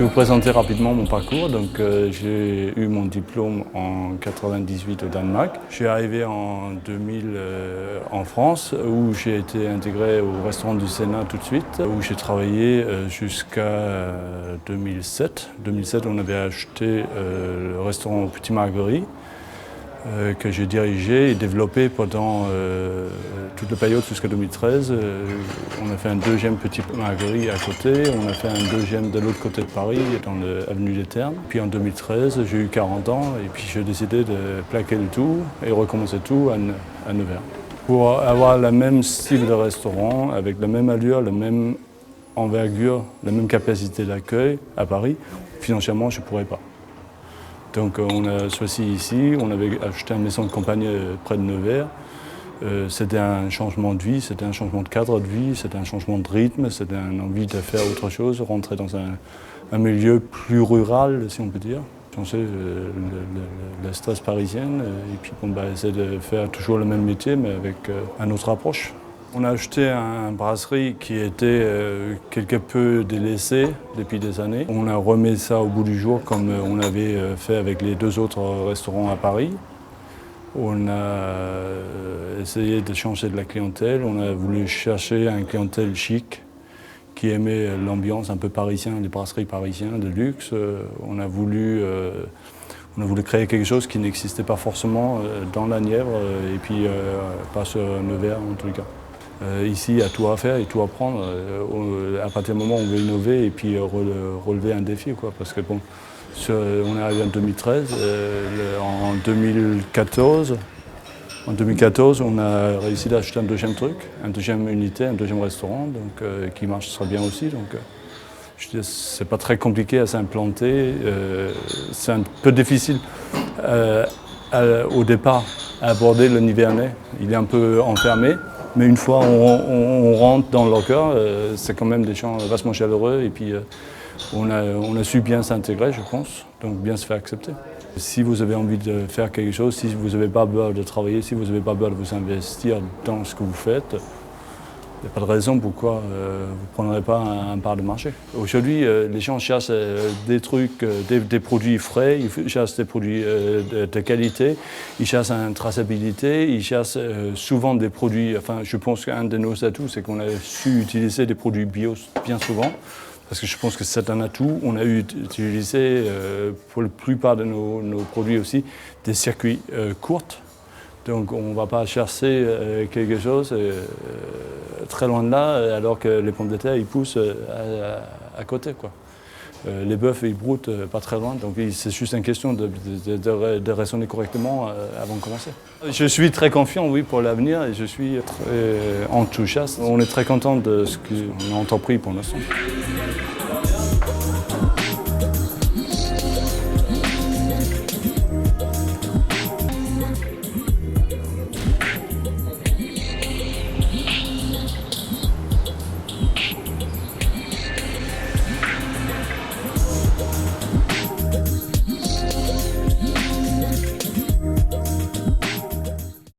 vais vous présenter rapidement mon parcours. Donc, j'ai eu mon diplôme en 1998 au Danemark. Je suis arrivé en 2000 en France où j'ai été intégré au restaurant du Sénat tout de suite, où j'ai travaillé jusqu'à 2007. En 2007, on avait acheté le restaurant au Petit Marguerite que j'ai dirigé et développé pendant toute la période jusqu'à 2013. On a fait un deuxième Petit Marguerite à côté, on a fait un deuxième de l'autre côté de Paris, dans l'avenue des Ternes. Puis en 2013, j'ai eu 40 ans et puis j'ai décidé de plaquer le tout et recommencer tout à Nevers. Pour avoir le même style de restaurant, avec la même allure, la même envergure, la même capacité d'accueil à Paris, financièrement, je ne pourrais pas. Donc on a choisi ici, on avait acheté une maison de campagne près de Nevers. C'était un changement de vie, c'était un changement de cadre de vie, c'était un changement de rythme, c'était une envie de faire autre chose, rentrer dans un milieu plus rural, si on peut dire. Changer le stress parisien et puis essayer de faire toujours le même métier mais avec une autre approche. On a acheté une brasserie qui était quelque peu délaissée depuis des années. On a remis ça au bout du jour comme on avait fait avec les deux autres restaurants à Paris. On a essayé de changer de la clientèle. On a voulu chercher une clientèle chic qui aimait l'ambiance un peu parisienne, les brasseries parisiennes de luxe. On a voulu créer quelque chose qui n'existait pas forcément dans la Nièvre et puis pas sur Nevers en tout cas. Ici, il y a tout à faire et tout à prendre. À partir du moment où on veut innover et puis relever un défi, quoi. Parce que bon, on est arrivé en 2013. En 2014, on a réussi à acheter un deuxième truc, une deuxième unité, un deuxième restaurant, donc, qui marche très bien aussi. Donc, c'est pas très compliqué à s'implanter. C'est un peu difficile au départ à aborder le Nivernais. Il est un peu enfermé. Mais une fois on rentre dans le cœur, c'est quand même des gens vachement chaleureux et puis on a su bien s'intégrer, je pense, donc bien se faire accepter. Si vous avez envie de faire quelque chose, si vous n'avez pas peur de travailler, si vous n'avez pas peur de vous investir dans ce que vous faites, il n'y a pas de raison pourquoi vous ne prendrez pas un part de marché. Aujourd'hui, les gens cherchent des trucs, des produits frais, ils cherchent des produits de qualité, ils cherchent une traçabilité, ils cherchent souvent des produits. Enfin, je pense qu'un de nos atouts, c'est qu'on a su utiliser des produits bio bien souvent, parce que je pense que c'est un atout. On a utilisé pour la plupart de nos produits aussi des circuits courts. Donc on ne va pas chercher quelque chose très loin de là, alors que les pommes de terre ils poussent à côté, quoi. Les bœufs ils broutent pas très loin, donc c'est juste une question de raisonner correctement avant de commencer. Je suis très confiant, oui, pour l'avenir et je suis très enthousiaste. On est très content de ce qu'on a entrepris pour l'instant.